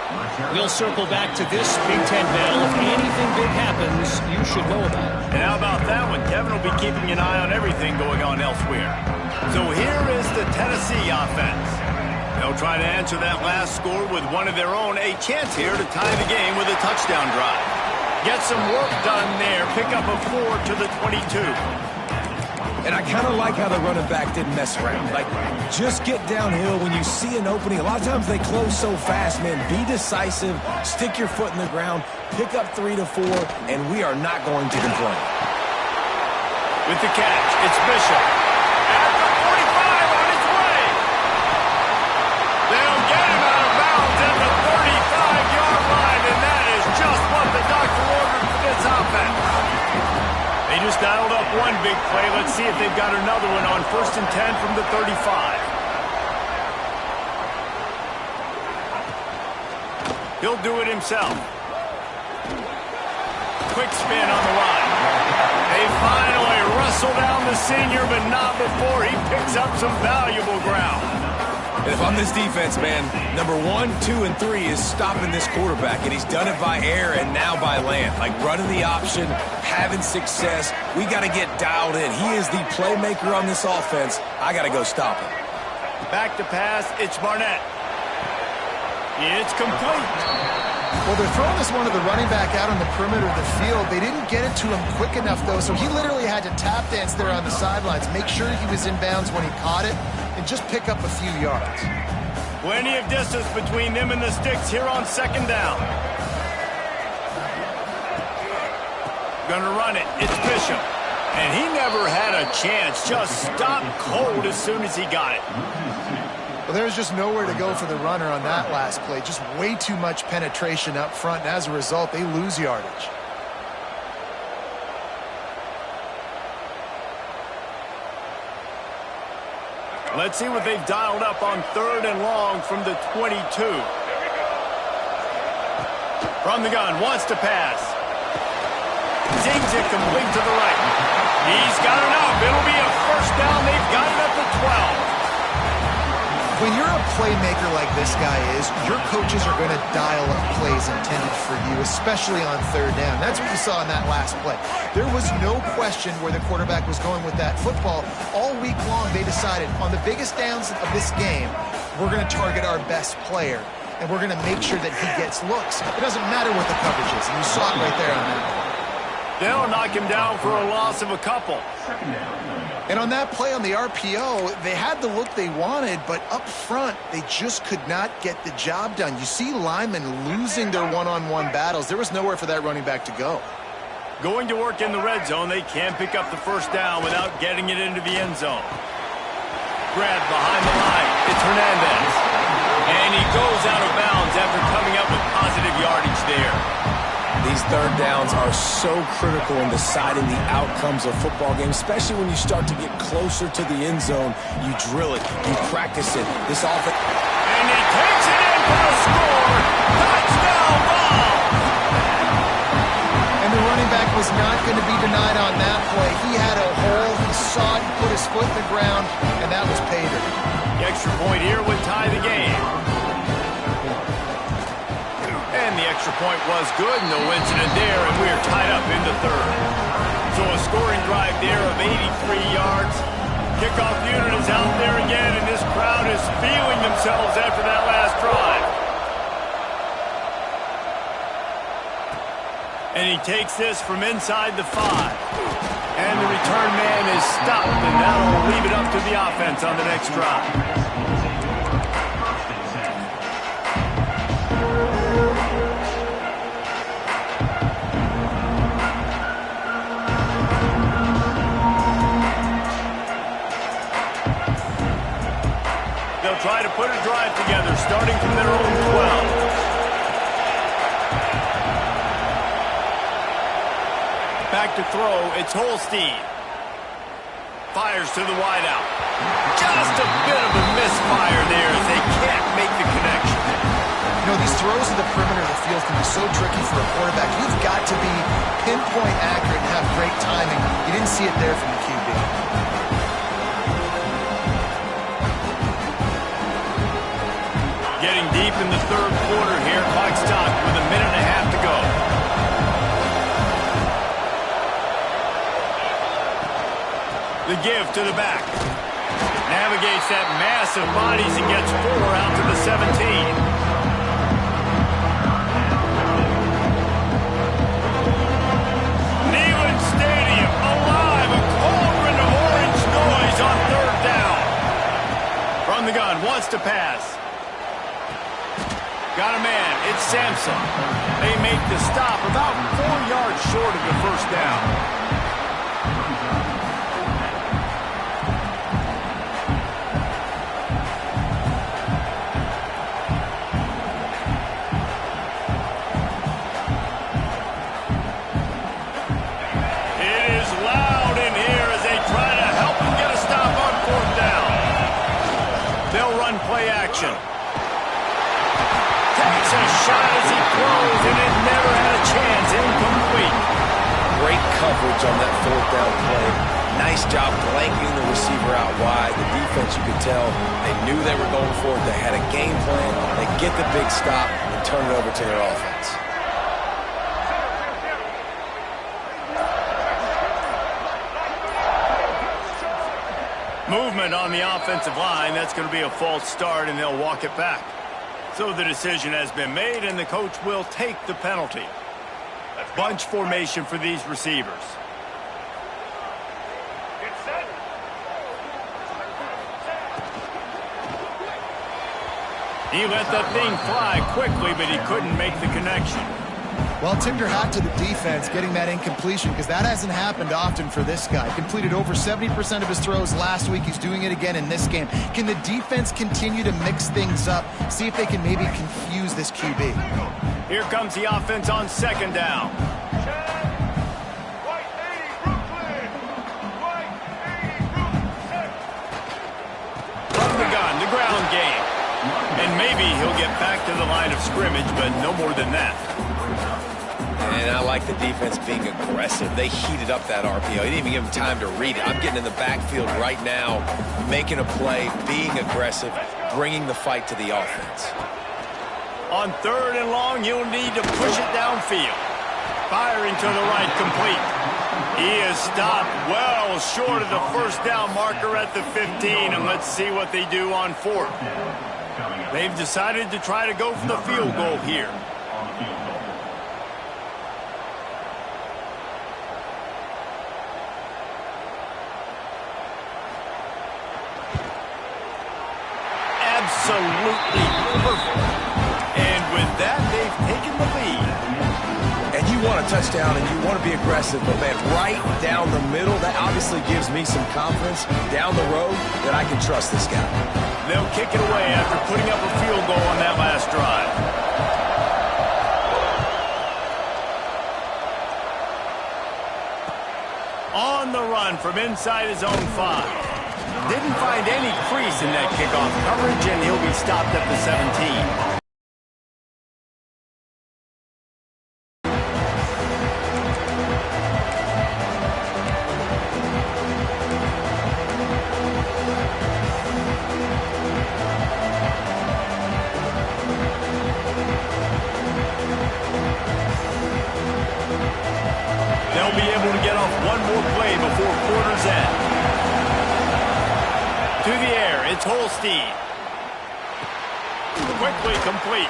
We'll circle back to this Big Ten battle. If anything big happens, you should know about it. And how about that one? Kevin will be keeping an eye on everything going on elsewhere. So here is the Tennessee offense. They'll try to answer that last score with one of their own. A chance here to tie the game with a touchdown drive. Get some work done there. Pick up a 4 to the 22. And I kind of like how the running back didn't mess around. Like, just get downhill when you see an opening. A lot of times they close so fast, man. Be decisive, stick your foot in the ground, pick up 3 to 4, and we are not going to complain. With the catch, it's Bishop. At the 45 on its way. They'll get him out of bounds at the 35-yard line, and that is just what the doctor ordered for this offense. They just got one big play. Let's see if they've got another one on 1st and 10 from the 35. He'll do it himself. Quick spin on the line. They finally wrestle down the senior, but not before he picks up some valuable ground. And if I'm this defense, man, number 1, 2, and 3 is stopping this quarterback, and he's done it by air and now by land. Like running the option, having success. We got to get dialed in. He is the playmaker on this offense. I got to go stop him. Back to pass, it's Barnett. It's complete. Well, they're throwing this one to the running back out on the perimeter of the field. They didn't get it to him quick enough, though, so he literally had to tap dance there on the sidelines, make sure he was in bounds when he caught it, and just pick up a few yards. Plenty of distance between them and the sticks here on 2nd down. Gonna run it. It's Bishop. And he never had a chance. Just stopped cold as soon as he got it. Well, there's just nowhere to go for the runner on that last play. Just way too much penetration up front, and as a result, they lose yardage. Let's see what they've dialed up on 3rd and long from the 22. From the gun, wants to pass. Zings it complete to the right. He's got enough. It'll be a 1st down. They've got it up to 12. When you're a playmaker like this guy is, your coaches are going to dial up plays intended for you, especially on 3rd down. That's what you saw in that last play. There was no question where the quarterback was going with that football. All week long, they decided on the biggest downs of this game, we're going to target our best player, and we're going to make sure that he gets looks. It doesn't matter what the coverage is, and you saw it right there on that play. They'll knock him down for a loss of a couple. And on that play on the RPO, they had the look they wanted, but up front, they just could not get the job done. You see linemen losing their one-on-one battles. There was nowhere for that running back to go. Going to work in the red zone, they can't pick up the 1st down without getting it into the end zone. Grab behind the line. It's Hernandez. And he goes out of bounds after coming up with positive yardage there. These 3rd downs are so critical in deciding the outcomes of football games, especially when you start to get closer to the end zone. You drill it, you practice it. This offense. And he takes it in for the score. Touchdown ball. And the running back was not going to be denied on that play. He had a hole, he saw it, he put his foot in the ground, and that was pay dirt. The extra point here would tie the game. And the extra point was good, no incident there, and we are tied up in the 3rd. So a scoring drive there of 83 yards. Kickoff unit is out there again, and this crowd is feeling themselves after that last drive. And he takes this from inside the 5. And the return man is stopped, and that'll leave it up to the offense on the next drive. They'll try to put a drive together, starting from their own 12. Back to throw, it's Holstein. Fires to the wideout. Just a bit of a misfire there as they can't make the connection. You know, these throws to the perimeter of the field can be so tricky for a quarterback. You've got to be pinpoint accurate and have great timing. You didn't see it there from the QB. Getting deep in the 3rd quarter here. Clock stopped with a minute and a half to go. The give to the back. Navigates that mass of bodies and gets 4 out to the 17. Neyland Stadium alive. A cauldron of orange noise on 3rd down. From the gun, wants to pass. Got a man. It's Sampson. They make the stop about 4 yards short of the 1st down. It is loud in here. Takes a shot as he throws, and it never had a chance. Incomplete. Great coverage on that fourth down play. Nice job blanketing the receiver out wide. The defense, you could tell, they knew they were going for it. They had a game plan. They get the big stop and turn it over to their offense. Movement on the offensive line. That's going to be a false start, and they'll walk it back. So the decision has been made, and the coach will take the penalty. Bunch formation for these receivers. He let that thing fly quickly, but he couldn't make the connection. Well, tip your hat to the defense getting that incompletion, because that hasn't happened often for this guy. Completed over 70% of his throws last week. He's doing it again in this game. Can the defense continue to mix things up? See if they can maybe confuse this QB. Here comes the offense on second down. From the gun, the ground game. And maybe he'll get back to the line of scrimmage, but no more than that. And I like the defense being aggressive. They heated up that RPO. He didn't even give him time to read it. I'm getting in the backfield right now, making a play, being aggressive, bringing the fight to the offense. On third and long, you'll need to push it downfield. Firing to the right, complete. He is stopped well short of the first down marker at the 15, and let's see what they do on fourth. They've decided to try to go for the field goal here. Absolutely perfect. And with that, they've taken the lead. And you want a touchdown and you want to be aggressive, but man, right down the middle, that obviously gives me some confidence down the road that I can trust this guy. They'll kick it away after putting up a field goal on that last drive. On the run from inside his own 5. Didn't find any crease in that kickoff coverage, and he'll be stopped at the 17. They'll be able to get off one more play before quarter's end. To the air, it's Holstein. Quickly complete.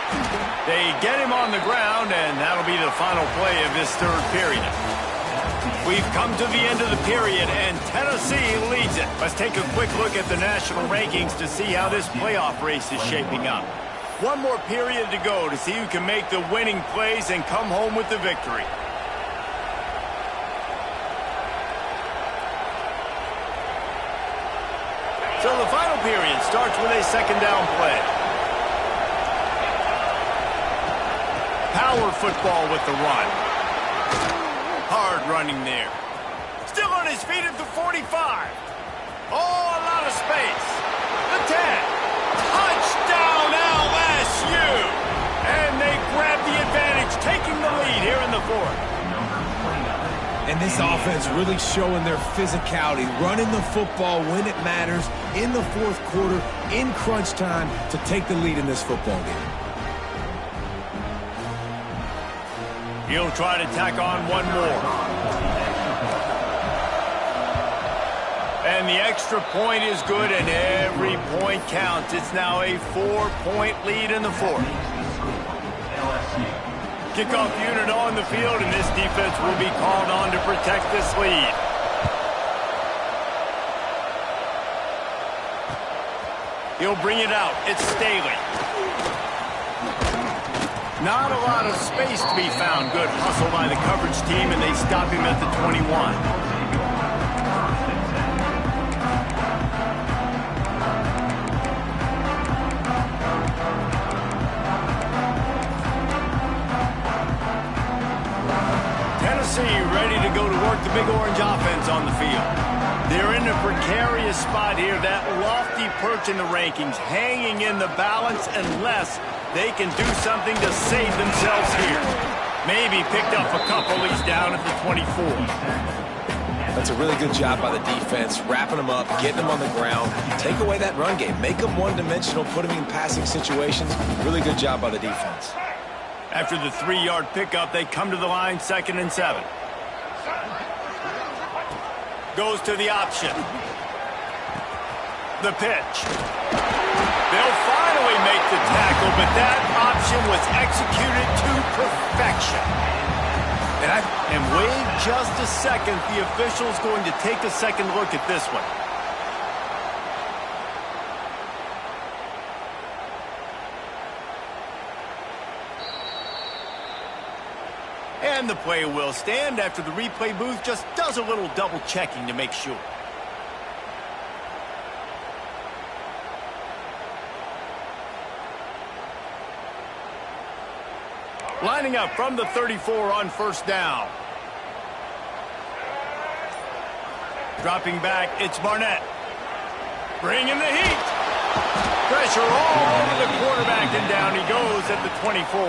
They get him on the ground, and that'll be the final play of this third period. We've come to the end of the period, and Tennessee leads it. Let's take a quick look at the national rankings to see how this playoff race is shaping up. One more period to go to see who can make the winning plays and come home with the victory. So the final period starts with a second down play. Power football with the run. Hard running there. Still on his feet at the 45. Oh, a lot of space. The 10. Touchdown LSU. And they grab the advantage, taking the lead here in the fourth. And this offense really showing their physicality, running the football when it matters, in the fourth quarter, in crunch time, to take the lead in this football game. He'll try to tack on one more. And the extra point is good, and every point counts. It's now a 4-point lead in the fourth. Kickoff unit on the field, and this defense will be called on to protect this lead. He'll bring it out. It's Staley. Not a lot of space to be found. Good hustle by the coverage team, and they stop him at the 21. Ready to go to work the Big Orange offense on the field. They're in a precarious spot here, that lofty perch in the rankings, hanging in the balance unless they can do something to save themselves here. Maybe picked up a couple. He's down at the 24. That's a really good job by the defense, wrapping them up, getting them on the ground. Take away that run game. Make them one-dimensional, put them in passing situations. Really good job by the defense. After the 3-yard pickup, they come to the line, 2nd and 7. Goes to the option. The pitch. They'll finally make the tackle, but that option was executed to perfection. And wait just a second. The official's going to take a second look at this one. And the play will stand after the replay booth just does a little double checking to make sure. Lining up from the 34 on 1st down. Dropping back, it's Barnett. Bringing the heat. Pressure all over the quarterback, and down he goes at the 24.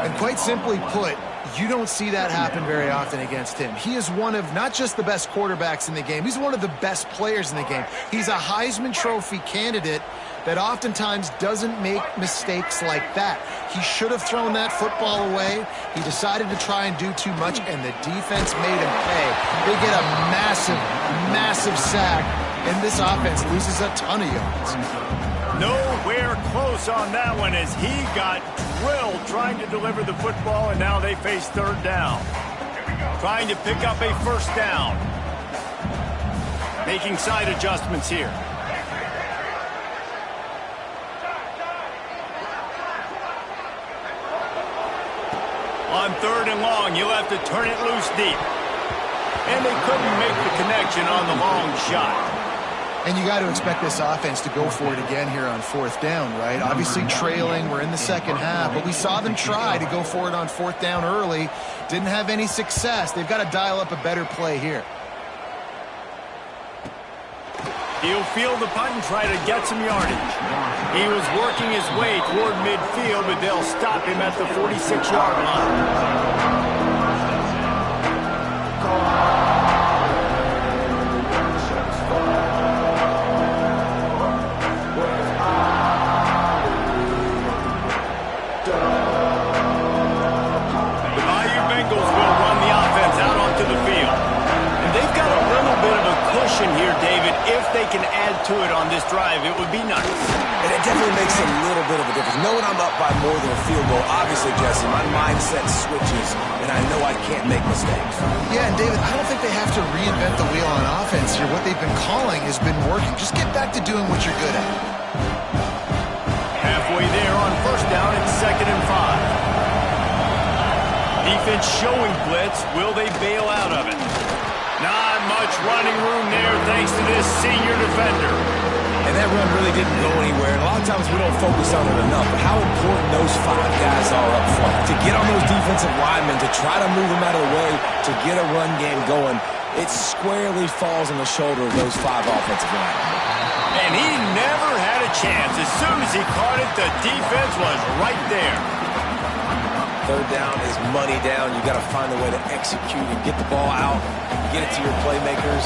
And quite simply put, you don't see that happen very often against him. He is one of not just the best quarterbacks in the game, he's one of the best players in the game. He's a Heisman Trophy candidate that oftentimes doesn't make mistakes like that. He should have thrown that football away. He decided to try and do too much, and the defense made him pay. They get a massive, massive sack, and this offense loses a ton of yards. Nowhere close on that one as he got drilled trying to deliver the football, and now they face 3rd down. Trying to pick up a 1st down. Making side adjustments here. On 3rd and long, you'll have to turn it loose deep. And they couldn't make the connection on the long shot. And you got to expect this offense to go for it again here on 4th down, right? Obviously trailing, we're in the 2nd half, but we saw them try to go for it on 4th down early. Didn't have any success. They've got to dial up a better play here. He'll field the punt and try to get some yardage. He was working his way toward midfield, but they'll stop him at the 46-yard line. Here, David, if they can add to it on this drive, it would be nice. And it definitely makes a little bit of a difference. Knowing I'm up by more than a field goal, obviously, Jesse, my mindset switches, and I know I can't make mistakes. Yeah, and David, I don't think they have to reinvent the wheel on offense here. What they've been calling has been working. Just get back to doing what you're good at. Halfway there on 1st down, it's 2nd and 5. Defense showing blitz. Will they bail out of it? Not much running room there thanks to this senior defender. And that run really didn't go anywhere. And a lot of times we don't focus on it enough. But how important those 5 guys are up front. To get on those defensive linemen, to try to move them out of the way, to get a run game going, it squarely falls on the shoulder of those 5 offensive linemen. And he never had a chance. As soon as he caught it, the defense was right there. 3rd down is money down. You got to find a way to execute and get the ball out, get it to your playmakers.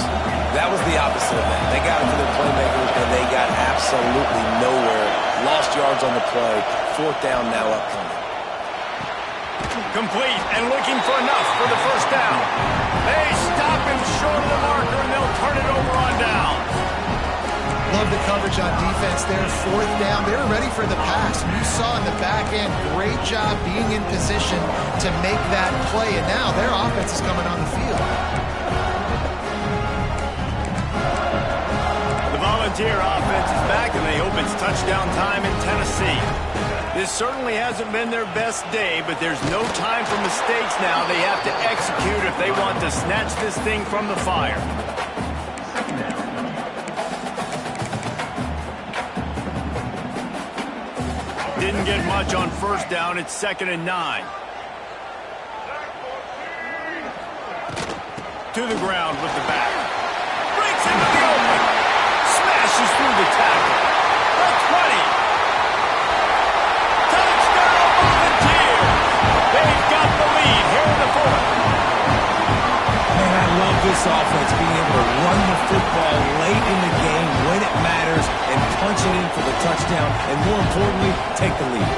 That was the opposite of that. They got it to their playmakers, and they got absolutely nowhere. Lost yards on the play. 4th down now upcoming. Complete and looking for enough for the 1st down. They stop him short of the marker, and they'll turn it over on down. Love the coverage on defense there. 4th down. They were ready for the pass. And you saw in the back end, great job being in position to make that play. And now their offense is coming on the field. The Volunteer offense is back, and they hope it's touchdown time in Tennessee. This certainly hasn't been their best day, but there's no time for mistakes now. They have to execute if they want to snatch this thing from the fire. Didn't get much on 1st down. It's 2nd and 9. To the ground with the back. through the tackle. The 20. Touchdown, Volunteers. They've got the lead here in the fourth. Man, I love this offense being able to run the football late in the game when it matters and punch it in for the touchdown, and more importantly, take the lead.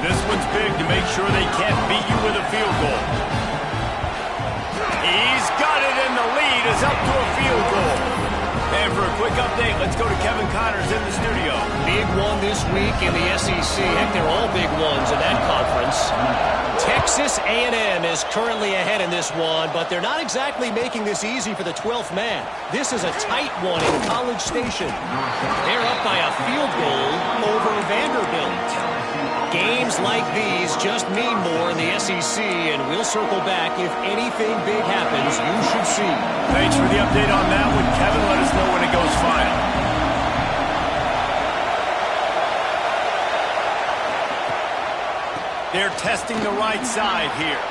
This one's big to make sure they can't beat you with a field goal. He's got it, and the lead is up to a field goal. And for a quick update, let's go to Kevin Connors in the studio. Big one this week in the SEC. Heck, they're all big ones in that conference. Texas A&M is currently ahead in this one, but they're not exactly making this easy for the 12th man. This is a tight one in College Station. They're up by a field goal over Vanderbilt. Games like these just mean more in the SEC, and we'll circle back. If anything big happens, you should see. Thanks for the update on that one, Kevin. Let us know when it goes final. They're testing the right side here.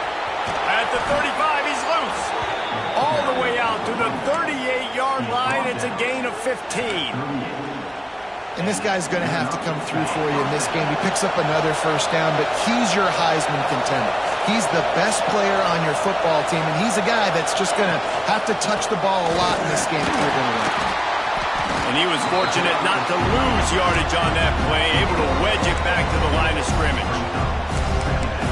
At the 35, he's loose. All the way out to the 38-yard line. It's a gain of 15. And this guy's going to have to come through for you in this game. He picks up another first down, but he's your Heisman contender. He's the best player on your football team, and he's a guy that's just going to have to touch the ball a lot in this game if you're going to win. And he was fortunate not to lose yardage on that play, able to wedge it back to the line of scrimmage.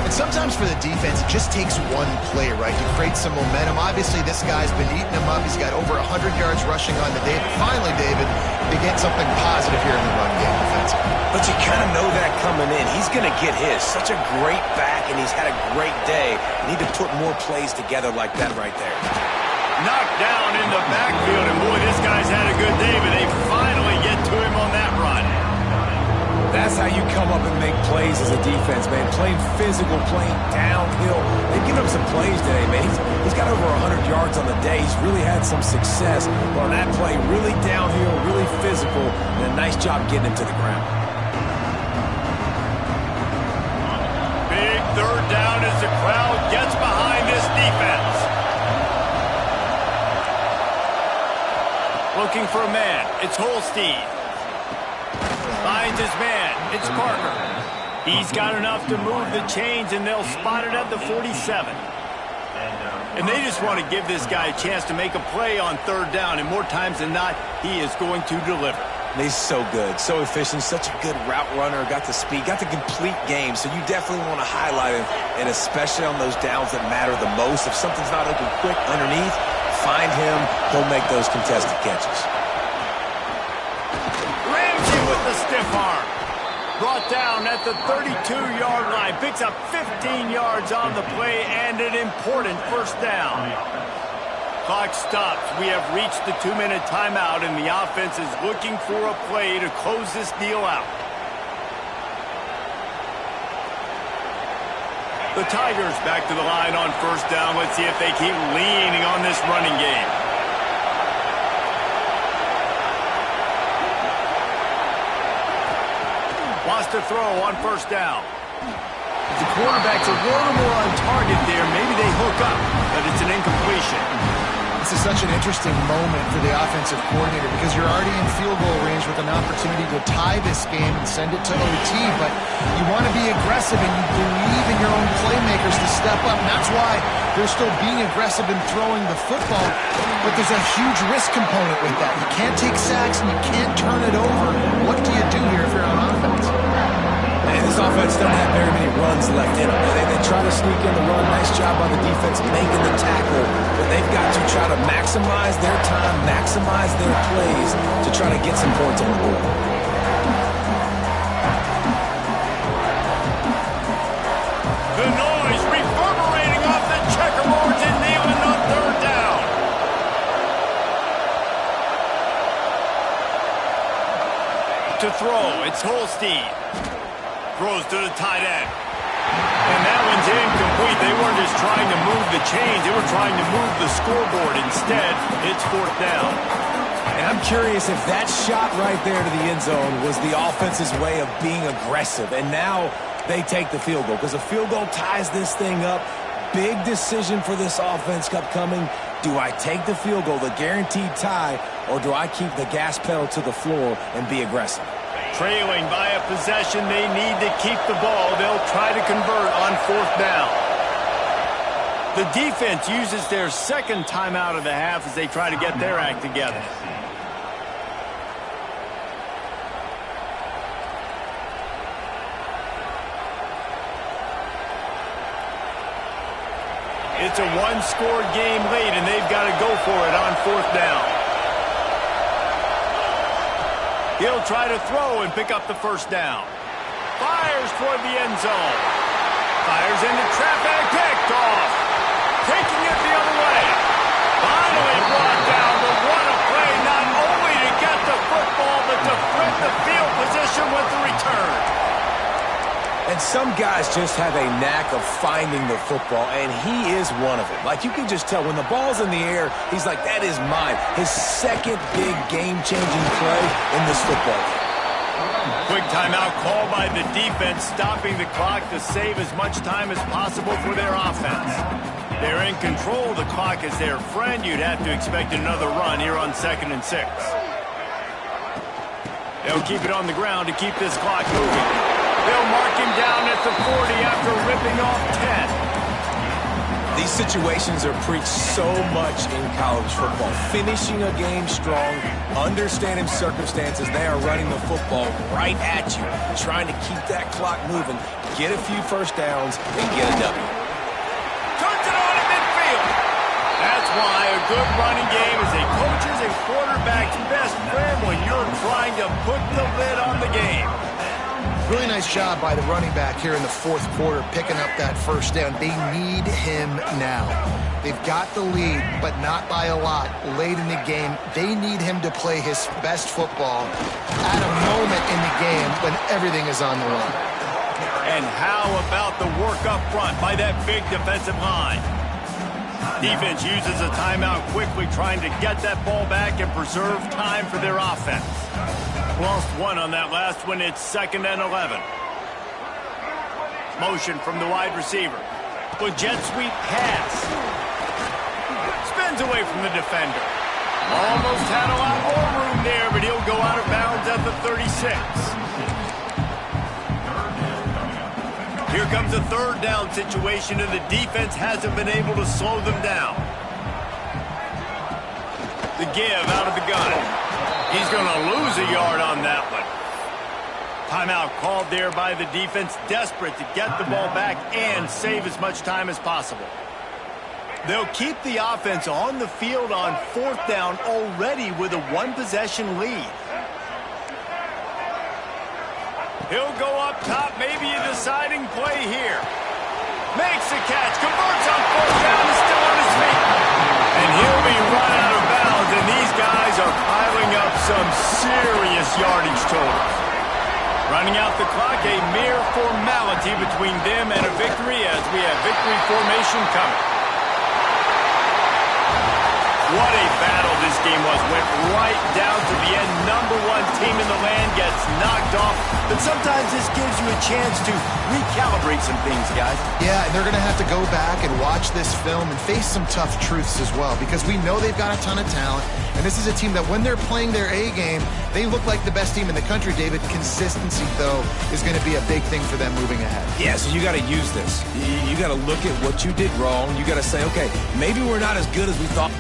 And sometimes for the defense, it just takes one play, right, to create some momentum. Obviously, this guy's been eating him up. He's got over 100 yards rushing on the day. But finally, David, they get something positive here in the run game defensively. But you kind of know that coming in. He's going to get his. Such a great back, and he's had a great day. You need to put more plays together like that right there. Knocked down in the backfield, and boy, this guy's had a good day, but they finally get to him on that run. That's how you come up and make plays as a defense, man. Playing physical, playing downhill. They've given him some plays today, man. He's got over 100 yards on the day. He's really had some success. But on that play, really downhill, really physical, and a nice job getting him to the ground. Big third down as the crowd gets behind this defense. Looking for a man. It's Holstein. Finds his man. It's Parker. He's got enough to move the chains, and they'll spot it at the 47. And they just want to give this guy a chance to make a play on third down, and more times than not, he is going to deliver. He's so good, so efficient, such a good route runner, got the speed, got the complete game, so you definitely want to highlight him, and especially on those downs that matter the most. If something's not open quick underneath, find him, he'll make those contested catches. With the stiff arm. Brought down at the 32-yard line. Picks up 15 yards on the play and an important first down. Clock stops. We have reached the 2-minute timeout, and the offense is looking for a play to close this deal out. The Tigers back to the line on first down. Let's see if they keep leaning on this running game. Wants to throw on first down. The quarterback's a little more on target there. Maybe they hook up, but it's an incompletion. This is such an interesting moment for the offensive coordinator because you're already in field goal range with an opportunity to tie this game and send it to OT, but you want to be aggressive and you believe in your own playmakers to step up, and that's why they're still being aggressive in throwing the football, but there's a huge risk component with that. You can't take sacks and you can't turn it over. What do you do here if you're on offense? And this offense doesn't have very many runs left in them. They try to sneak in the run. Nice job by the defense making the tackle. But they've got to try to maximize their time, maximize their plays to try to get some points on the board. The noise reverberating off the checkerboards and Neyland on third down. To throw, it's Holstein. Throws to the tight end. And that one's incomplete. They weren't just trying to move the chains. They were trying to move the scoreboard. Instead, it's fourth down. And I'm curious if that shot right there to the end zone was the offense's way of being aggressive. And now they take the field goal because a field goal ties this thing up. Big decision for this offense upcoming. Do I take the field goal, the guaranteed tie, or do I keep the gas pedal to the floor and be aggressive? Trailing by a possession, they need to keep the ball. They'll try to convert on 4th down. The defense uses their second timeout of the half as they try to get their act together. It's a one-score game late, and they've got to go for it on 4th down. He'll try to throw and pick up the 1st down. Fires toward the end zone. Fires into traffic, picked off. Taking it the other way. Finally brought down, but what a play, not only to get the football, but to flip the field position with the return. And some guys just have a knack of finding the football, and he is one of them. Like, you can just tell when the ball's in the air, he's like, that is mine. His second big game-changing play in this football game. Quick timeout called by the defense, stopping the clock to save as much time as possible for their offense. They're in control of the clock as their friend. You'd have to expect another run here on 2nd and 6. They'll keep it on the ground to keep this clock moving. They'll mark him down at the 40 after ripping off 10. These situations are preached so much in college football. Finishing a game strong, understanding circumstances. They are running the football right at you, trying to keep that clock moving, get a few 1st downs, and get a W. Turns it on at midfield. That's why a good running game is a coach's and quarterback's best friend when you're trying to put the lid on the game. Really nice job by the running back here in the 4th quarter, picking up that 1st down. They need him now. They've got the lead, but not by a lot late in the game. They need him to play his best football at a moment in the game when everything is on the line. And how about the work up front by that big defensive line? Defense uses a timeout quickly, trying to get that ball back and preserve time for their offense. Lost one on that last one. It's 2nd and 11. Motion from the wide receiver. The jet sweep pass. Spins away from the defender. Almost had a lot more room there, but he'll go out of bounds at the 36. Here comes a 3rd down situation, and the defense hasn't been able to slow them down. The give out of the gun. He's going to lose a yard on that one. Timeout called there by the defense, desperate to get the ball back and save as much time as possible. They'll keep the offense on the field on 4th down already with a 1-possession lead. He'll go up top, maybe a deciding play here. Makes the catch, converts on 4th down, is still on his feet. And he'll be run out of bounds, and these guys are piling up some serious yardage totals. Running out the clock, a mere formality between them and a victory as we have victory formation coming. What a battle this game was. Went right down to the end. #1 team in the land gets knocked off. But sometimes this gives you a chance to recalibrate some things, guys. Yeah, and they're going to have to go back and watch this film and face some tough truths as well, because we know they've got a ton of talent. And this is a team that when they're playing their A game, they look like the best team in the country, David. Consistency, though, is going to be a big thing for them moving ahead. Yeah, so you got to use this. You got to look at what you did wrong. You got to say, okay, maybe we're not as good as we thought.